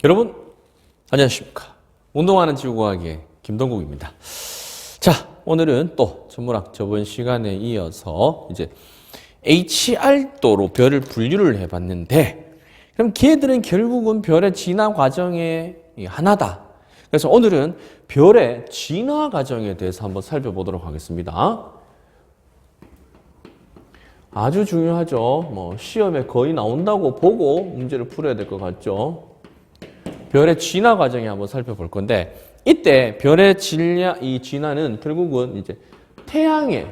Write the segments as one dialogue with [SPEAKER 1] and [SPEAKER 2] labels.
[SPEAKER 1] 여러분 안녕하십니까. 운동하는 지구과학의 김동국입니다. 자, 오늘은 또 천문학 저번 시간에 이어서 이제 HR도로 별을 분류를 해봤는데, 그럼 걔들은 결국은 별의 진화 과정의 하나다. 그래서 오늘은 별의 진화 과정에 대해서 한번 살펴보도록 하겠습니다. 아주 중요하죠. 뭐 시험에 거의 나온다고 보고 문제를 풀어야 될 것 같죠. 별의 진화 과정에 한번 살펴볼 건데, 이때 별의 이 진화는 결국은 이제 태양의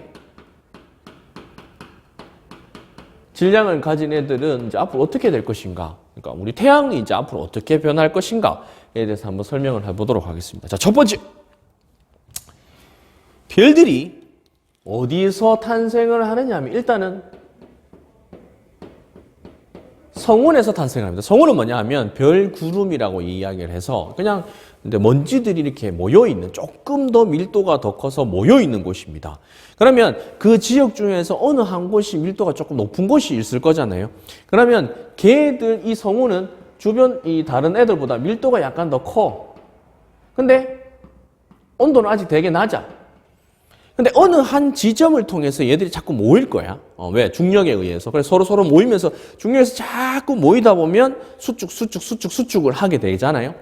[SPEAKER 1] 질량을 가진 애들은 이제 앞으로 어떻게 될 것인가, 그러니까 우리 태양이 이제 앞으로 어떻게 변할 것인가에 대해서 한번 설명을 해보도록 하겠습니다. 자, 첫 번째, 별들이 어디서 탄생을 하느냐 하면 일단은 성운에서 탄생합니다. 성운은 뭐냐 하면 별구름이라고 이야기를 해서 그냥 근데 먼지들이 이렇게 모여있는, 조금 더 밀도가 더 커서 모여있는 곳입니다. 그러면 그 지역 중에서 어느 한 곳이 밀도가 조금 높은 곳이 있을 거잖아요. 그러면 걔들, 이 성운은 주변 이 다른 애들보다 밀도가 약간 더 커. 근데 온도는 아직 되게 낮아. 근데 어느 한 지점을 통해서 얘들이 자꾸 모일 거야. 왜? 중력에 의해서. 그래서 서로 모이면서 중력에서 자꾸 모이다 보면 수축을 하게 되잖아요.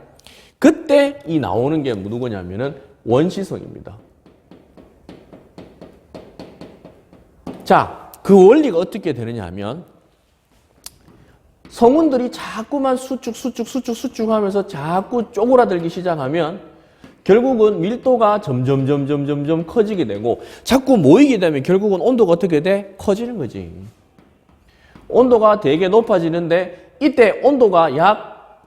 [SPEAKER 1] 그때 이 나오는 게 누구냐면은 원시성입니다. 자, 그 원리가 어떻게 되느냐 하면 성운들이 자꾸만 수축하면서 자꾸 쪼그라들기 시작하면 결국은 밀도가 점점 커지게 되고, 자꾸 모이게 되면 결국은 온도가 어떻게 돼? 커지는 거지. 온도가 되게 높아지는데, 이때 온도가 약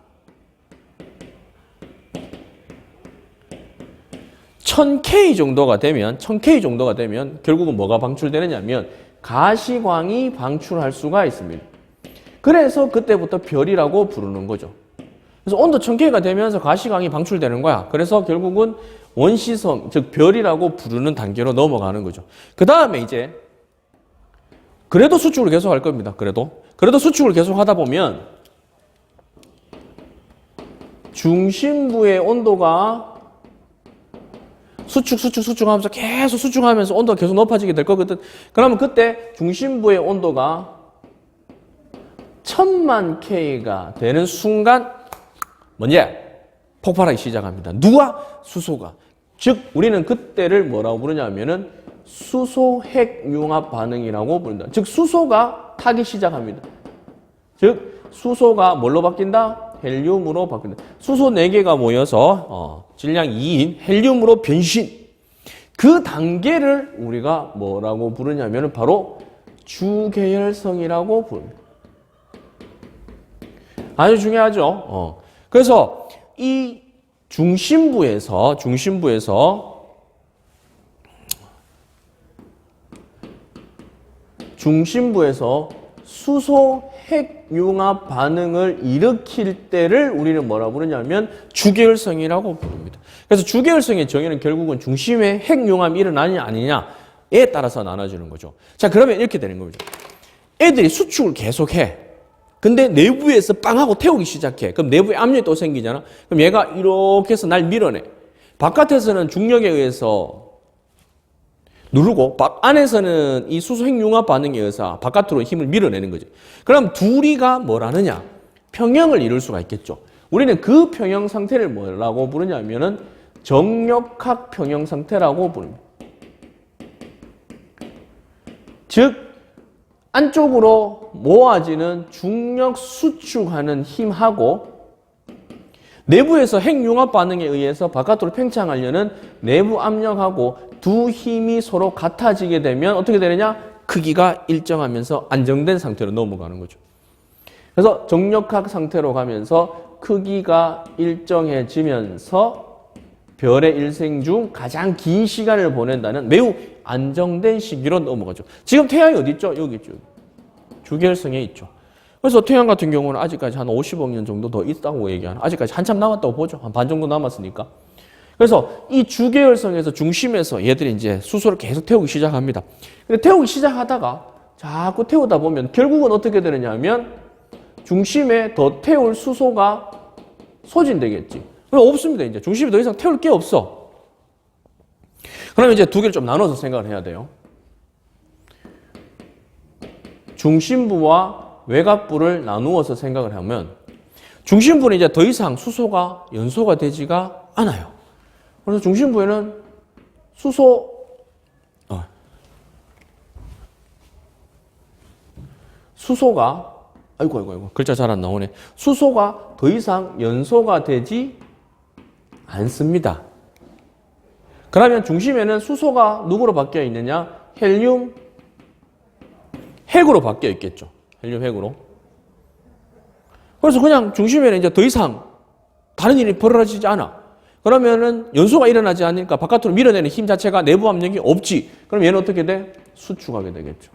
[SPEAKER 1] 1000K 정도가 되면 결국은 뭐가 방출되느냐면 가시광이 방출할 수가 있습니다. 그래서 그때부터 별이라고 부르는 거죠. 그래서 온도 1000K가 되면서 가시광이 방출되는 거야. 그래서 결국은 원시성, 즉 별이라고 부르는 단계로 넘어가는 거죠. 그 다음에 이제 그래도 수축을 계속 할 겁니다. 그래도 수축을 계속 하다 보면 중심부의 온도가 수축하면서 계속 수축하면서 온도가 계속 높아지게 될 거거든. 그러면 그때 중심부의 온도가 1000만 K가 되는 순간 뭐냐? 폭발하기 시작합니다. 누가? 수소가. 즉 우리는 그때를 뭐라고 부르냐면은 수소핵융합 반응이라고 부른다. 즉 수소가 타기 시작합니다. 즉 수소가 뭘로 바뀐다? 헬륨으로 바뀐다. 수소 4개가 모여서 질량 2인 헬륨으로 변신. 그 단계를 우리가 뭐라고 부르냐면은 바로 주계열성이라고 부릅니다. 아주 중요하죠. 그래서 이 중심부에서 수소 핵융합 반응을 일으킬 때를 우리는 뭐라고 부르냐면 주계열성이라고 부릅니다. 그래서 주계열성의 정의는 결국은 중심에 핵융합이 일어나느냐 아니냐에 따라서 나눠지는 거죠. 자, 그러면 이렇게 되는 거죠. 애들이 수축을 계속해. 근데 내부에서 빵하고 태우기 시작해. 그럼 내부에 압력이 또 생기잖아. 그럼 얘가 이렇게 해서 날 밀어내. 바깥에서는 중력에 의해서 누르고 안에서는 이 수소 핵융합 반응에 의해서 바깥으로 힘을 밀어내는 거지. 그럼 둘이가 뭘 하느냐? 평형을 이룰 수가 있겠죠. 우리는 그 평형 상태를 뭐라고 부르냐면은 정력학 평형 상태라고 부릅니다. 즉 안쪽으로 모아지는 중력 수축하는 힘하고 내부에서 핵융합 반응에 의해서 바깥으로 팽창하려는 내부 압력하고 두 힘이 서로 같아지게 되면 어떻게 되느냐? 크기가 일정하면서 안정된 상태로 넘어가는 거죠. 그래서 정력학 상태로 가면서 크기가 일정해지면서 별의 일생 중 가장 긴 시간을 보낸다는 매우 안정된 시기로 넘어가죠. 지금 태양이 어디 있죠? 여기 있죠. 주계열성에 있죠. 그래서 태양 같은 경우는 아직까지 한 50억 년 정도 더 있다고 얘기하는, 아직까지 한참 남았다고 보죠. 한 반 정도 남았으니까. 그래서 이 주계열성에서 중심에서 얘들이 이제 수소를 계속 태우기 시작합니다. 근데 태우기 시작하다가 자꾸 태우다 보면 결국은 어떻게 되느냐 하면 중심에 더 태울 수소가 소진되겠지. 그럼 없습니다. 이제 중심이 더 이상 태울 게 없어. 그러면 이제 두 개를 좀 나눠서 생각을 해야 돼요. 중심부와 외곽부를 나누어서 생각을 하면 중심부는 이제 더 이상 수소가 연소가 되지가 않아요. 그래서 중심부에는 수소가 아이고 글자 잘 안 나오네. 수소가 더 이상 연소가 되지 않습니다. 그러면 중심에는 수소가 누구로 바뀌어 있느냐? 헬륨 핵으로 바뀌어 있겠죠. 헬륨 핵으로. 그래서 그냥 중심에는 이제 더 이상 다른 일이 벌어지지 않아. 그러면은 연소가 일어나지 않으니까 바깥으로 밀어내는 힘 자체가 내부 압력이 없지. 그럼 얘는 어떻게 돼? 수축하게 되겠죠.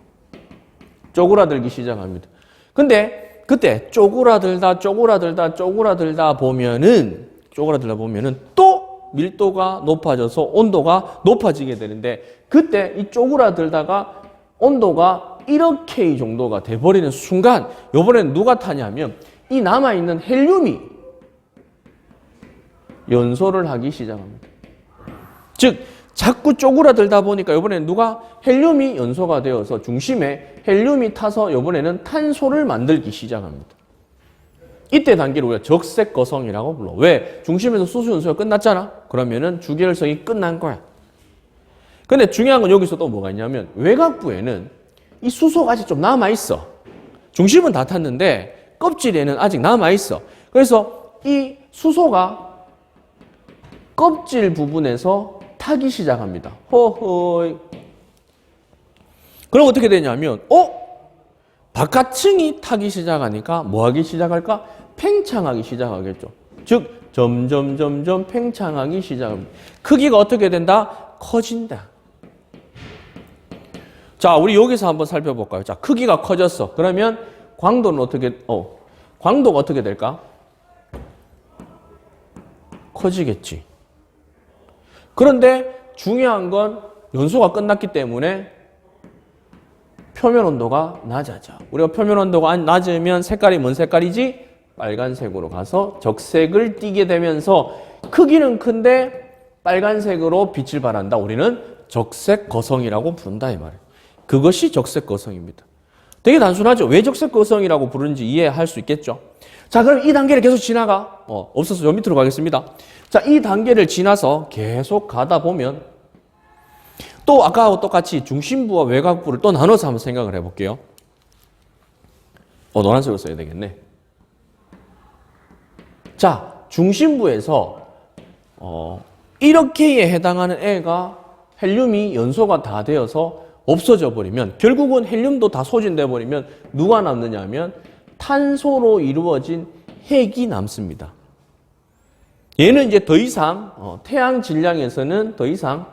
[SPEAKER 1] 쪼그라들기 시작합니다. 근데 그때 쪼그라들다 보면은 또 밀도가 높아져서 온도가 높아지게 되는데 그때 이 쪼그라들다가 온도가 1억 정도가 돼버리는 순간 이번에는 누가 타냐면 이 남아있는 헬륨이 연소를 하기 시작합니다. 즉 자꾸 쪼그라들다 보니까 이번에는 누가 헬륨이 연소가 되어서 중심에 헬륨이 타서 이번에는 탄소를 만들기 시작합니다. 이때 단계를 우리가 적색 거성이라고 불러. 왜? 중심에서 수소 연소가 끝났잖아. 그러면은 주계열성이 끝난 거야. 근데 중요한 건 여기서 또 뭐가 있냐면 외곽부에는 이 수소가 아직 좀 남아있어. 중심은 다 탔는데 껍질에는 아직 남아있어. 그래서 이 수소가 껍질 부분에서 타기 시작합니다. 허허이. 그럼 어떻게 되냐면 바깥층이 타기 시작하니까 뭐 하기 시작할까? 팽창하기 시작하겠죠. 즉 점점 팽창하기 시작합니다. 크기가 어떻게 된다? 커진다. 자, 우리 여기서 한번 살펴볼까요? 자, 크기가 커졌어. 그러면 광도는 광도가 어떻게 될까? 커지겠지. 그런데 중요한 건 연소가 끝났기 때문에 표면 온도가 낮아져. 우리가 표면 온도가 낮으면 색깔이 뭔 색깔이지? 빨간색으로 가서 적색을 띠게 되면서 크기는 큰데 빨간색으로 빛을 발한다. 우리는 적색 거성이라고 부른다 이 말이에요. 그것이 적색 거성입니다. 되게 단순하죠. 왜 적색 거성이라고 부르는지 이해할 수 있겠죠. 자, 그럼 이 단계를 계속 지나가. 없어서 저 밑으로 가겠습니다. 자, 이 단계를 지나서 계속 가다 보면 또 아까하고 똑같이 중심부와 외곽부를 또 나눠서 한번 생각을 해볼게요. 노란색으로 써야 되겠네. 자, 중심부에서 1억K에 해당하는 애가 헬륨이 연소가 다 되어서 없어져 버리면 결국은 헬륨도 다 소진돼 버리면 누가 남느냐 하면 탄소로 이루어진 핵이 남습니다. 얘는 이제 더 이상 태양 질량에서는 더 이상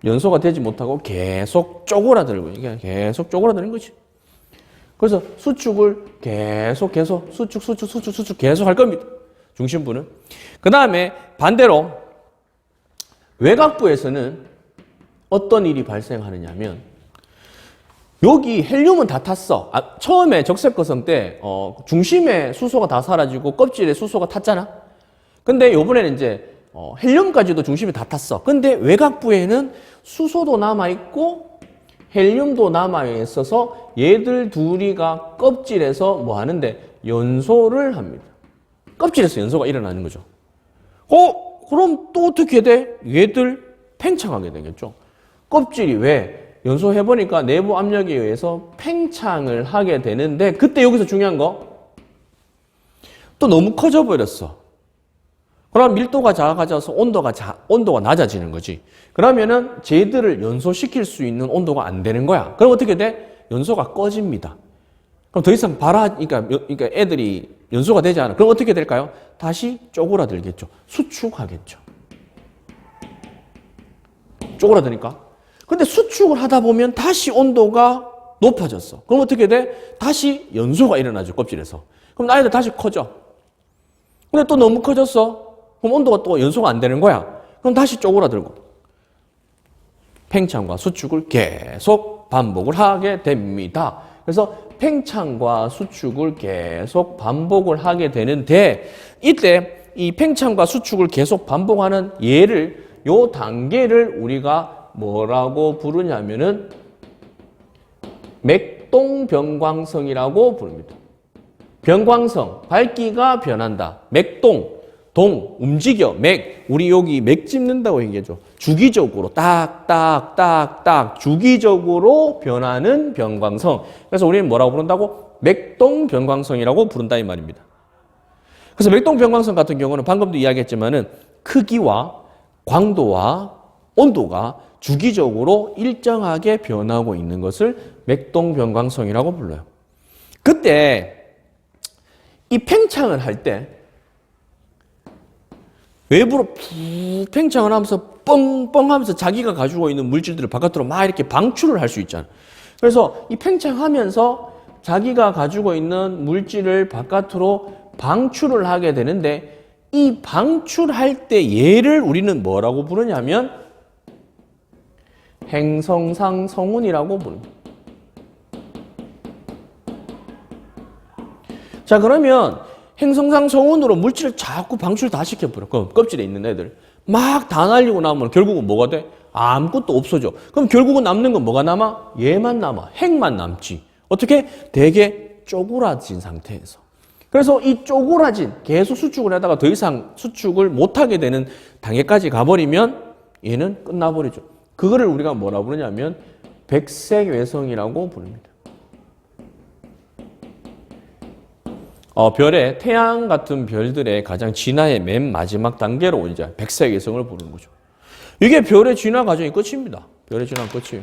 [SPEAKER 1] 연소가 되지 못하고 계속 쪼그라들고 이게 계속 쪼그라드는 거지. 그래서 수축을 계속 수축 계속 할 겁니다. 중심부는. 그 다음에 반대로 외곽부에서는 어떤 일이 발생하느냐면 여기 헬륨은 다 탔어. 처음에 적색거성 때 중심에 수소가 다 사라지고 껍질에 수소가 탔잖아. 근데 이번에는 이제 헬륨까지도 중심이 다 탔어. 근데 외곽부에는 수소도 남아있고 헬륨도 남아있어서 얘들 둘이가 껍질에서 뭐 하는데 연소를 합니다. 껍질에서 연소가 일어나는 거죠. 그럼 또 어떻게 돼? 얘들 팽창하게 되겠죠. 껍질이 왜? 연소해보니까 내부 압력에 의해서 팽창을 하게 되는데 그때 여기서 중요한 거 또 너무 커져 버렸어. 그럼 밀도가 작아져서 온도가 낮아지는 거지. 그러면은 쟤들을 연소시킬 수 있는 온도가 안 되는 거야. 그럼 어떻게 돼? 연소가 꺼집니다. 그럼 더 이상 그러니까 애들이 연소가 되지 않아. 그럼 어떻게 될까요? 다시 쪼그라들겠죠. 수축하겠죠. 쪼그라드니까. 근데 수축을 하다 보면 다시 온도가 높아졌어. 그럼 어떻게 돼? 다시 연소가 일어나죠. 껍질에서. 그럼 아이들 다시 커져. 근데 또 너무 커졌어. 그럼 온도가 또 연소가 안 되는 거야. 그럼 다시 쪼그라들고 팽창과 수축을 계속 반복을 하게 됩니다. 그래서 팽창과 수축을 계속 반복을 하게 되는데 이때 이 팽창과 수축을 계속 반복하는 요 단계를 우리가 뭐라고 부르냐면은 맥동변광성이라고 부릅니다. 변광성, 밝기가 변한다. 맥동, 움직여, 우리 여기 맥 짚는다고 얘기하죠. 주기적으로, 딱, 주기적으로 변하는 변광성. 그래서 우리는 뭐라고 부른다고? 맥동변광성이라고 부른다, 이 말입니다. 그래서 맥동변광성 같은 경우는 방금도 이야기했지만은 크기와 광도와 온도가 주기적으로 일정하게 변하고 있는 것을 맥동변광성이라고 불러요. 그때 이 팽창을 할 때 외부로 푹 팽창을 하면서 뻥뻥 하면서 자기가 가지고 있는 물질들을 바깥으로 막 이렇게 방출을 할 수 있잖아요. 그래서 이 팽창하면서 자기가 가지고 있는 물질을 바깥으로 방출을 하게 되는데 이 방출할 때 얘를 우리는 뭐라고 부르냐면 행성상 성운이라고 부릅니다. 자, 그러면 행성상 성운으로 물질을 자꾸 방출 다 시켜버려. 그럼 껍질에 있는 애들 막 다 날리고 나면 결국은 뭐가 돼? 아무것도 없어져. 그럼 결국은 남는 건 뭐가 남아? 얘만 남아. 핵만 남지. 어떻게? 되게 쪼그라진 상태에서. 그래서 이 쪼그라진 계속 수축을 하다가 더 이상 수축을 못하게 되는 단계까지 가버리면 얘는 끝나버리죠. 그거를 우리가 뭐라 부르냐면 백색외성이라고 부릅니다. 별의 태양 같은 별들의 가장 진화의 맨 마지막 단계로 이제 백색외성을 부르는 거죠. 이게 별의 진화 과정이 끝입니다. 별의 진화 끝이에요.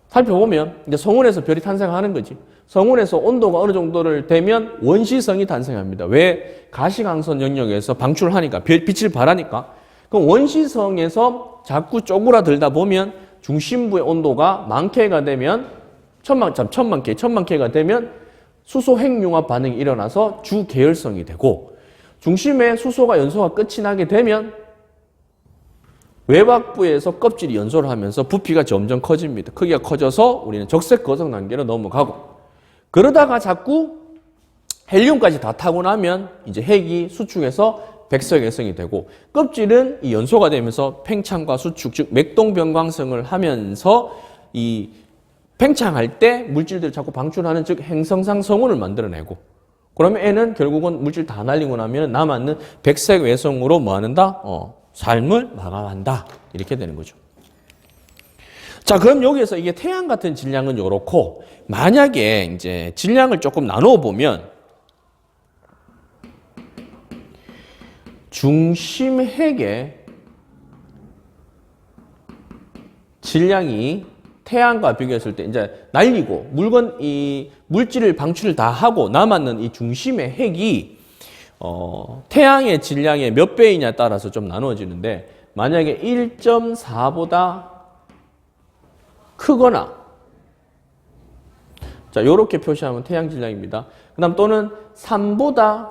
[SPEAKER 1] 살펴보면 이제 성운에서 별이 탄생하는 거지. 성운에서 온도가 어느 정도를 되면 원시성이 탄생합니다. 왜? 가시광선 영역에서 방출하니까 빛을 발하니까. 그럼 원시성에서 자꾸 쪼그라들다 보면 중심부의 온도가 만케가 되면 천만 K가 되면 수소 핵융합 반응이 일어나서 주계열성이 되고 중심에 수소가 연소가 끝이 나게 되면 외곽부에서 껍질이 연소를 하면서 부피가 점점 커집니다. 크기가 커져서 우리는 적색 거성 단계로 넘어가고 그러다가 자꾸 헬륨까지 다 타고 나면 이제 핵이 수축해서 백색외성이 되고 껍질은 이 연소가 되면서 팽창과 수축 즉 맥동변광성을 하면서 이 팽창할 때 물질들을 자꾸 방출하는 즉 행성상 성운을 만들어내고 그러면 애는 결국은 물질 다 날리고 나면 남았는 백색 외성으로 뭐 하는다? 삶을 마감한다. 이렇게 되는 거죠. 자, 그럼 여기에서 이게 태양 같은 질량은 요렇고 만약에 이제 질량을 조금 나누어 보면 중심 핵의 질량이 태양과 비교했을 때 이제 날리고 이 물질을 방출을 다 하고 남았는 이 중심의 핵이 태양의 질량의 몇 배이냐에 따라서 좀 나누어지는데 만약에 1.4보다 크거나 자 요렇게 표시하면 태양 질량입니다. 그다음 또는 3보다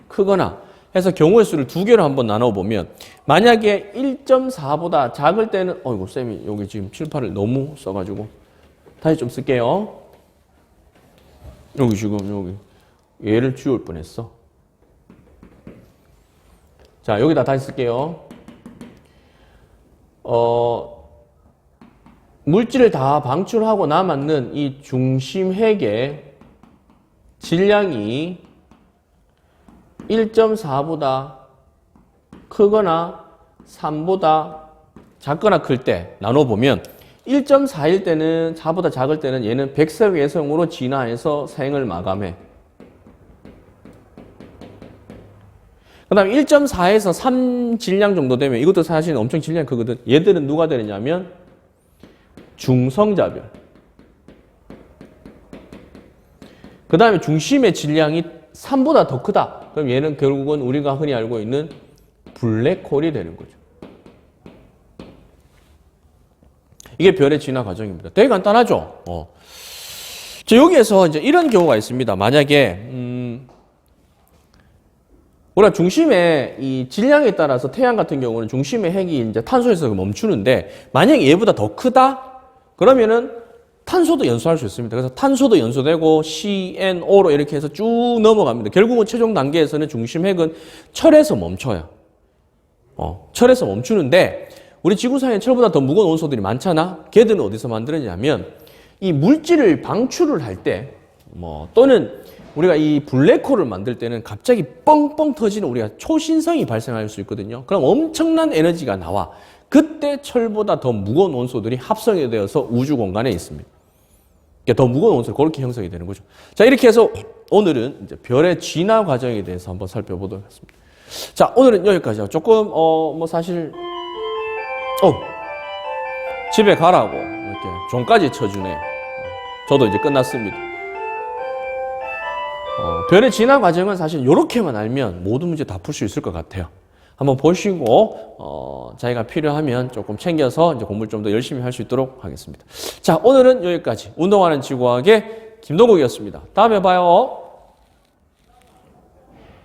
[SPEAKER 1] 크거나 해서 경우의 수를 두 개로 한번 나눠보면 만약에 1.4보다 작을 때는 어이구 쌤이 여기 지금 칠판을 너무 써가지고 다시 좀 쓸게요. 여기 지금 여기 얘를 지울 뻔했어. 자 여기다 다시 쓸게요. 물질을 다 방출하고 남았는 이 중심 핵의 질량이 1.4보다 크거나 3보다 작거나 클 때 나눠보면 1.4일 때는 4보다 작을 때는 얘는 백색외성으로 진화해서 생을 마감해. 그 다음에 1.4에서 3 질량 정도 되면 이것도 사실 엄청 질량이 크거든. 얘들은 누가 되느냐면 중성자별. 그 다음에 중심의 질량이 3보다 더 크다. 그럼 얘는 결국은 우리가 흔히 알고 있는 블랙홀이 되는 거죠. 이게 별의 진화 과정입니다. 되게 간단하죠? 자, 여기에서 이제 이런 경우가 있습니다. 만약에, 우리가 중심의 이 질량에 따라서 태양 같은 경우는 중심의 핵이 이제 탄소에서 멈추는데, 만약에 얘보다 더 크다? 그러면은 탄소도 연소할 수 있습니다. 그래서 탄소도 연소되고 CNO로 이렇게 해서 쭉 넘어갑니다. 결국은 최종 단계에서는 중심 핵은 철에서 멈춰요. 철에서 멈추는데 우리 지구상에 철보다 더 무거운 원소들이 많잖아. 걔들은 어디서 만들어지냐면 이 물질을 방출을 할 때 또는 우리가 이 블랙홀을 만들 때는 갑자기 뻥뻥 터지는 우리가 초신성이 발생할 수 있거든요. 그럼 엄청난 에너지가 나와. 그때 철보다 더 무거운 원소들이 합성이 되어서 우주 공간에 있습니다. 그러니까 더 무거운 원소가 그렇게 형성이 되는 거죠. 자, 이렇게 해서 오늘은 이제 별의 진화 과정에 대해서 한번 살펴보도록 하겠습니다. 자, 오늘은 여기까지요. 조금 사실 집에 가라고 이렇게 종까지 쳐주네. 저도 이제 끝났습니다. 별의 진화 과정은 사실 이렇게만 알면 모든 문제 다 풀 수 있을 것 같아요. 한번 보시고 자기가 필요하면 조금 챙겨서 이제 공부를 좀 더 열심히 할 수 있도록 하겠습니다. 자, 오늘은 여기까지 운동하는 지구학의 김동국이었습니다. 다음에 봐요.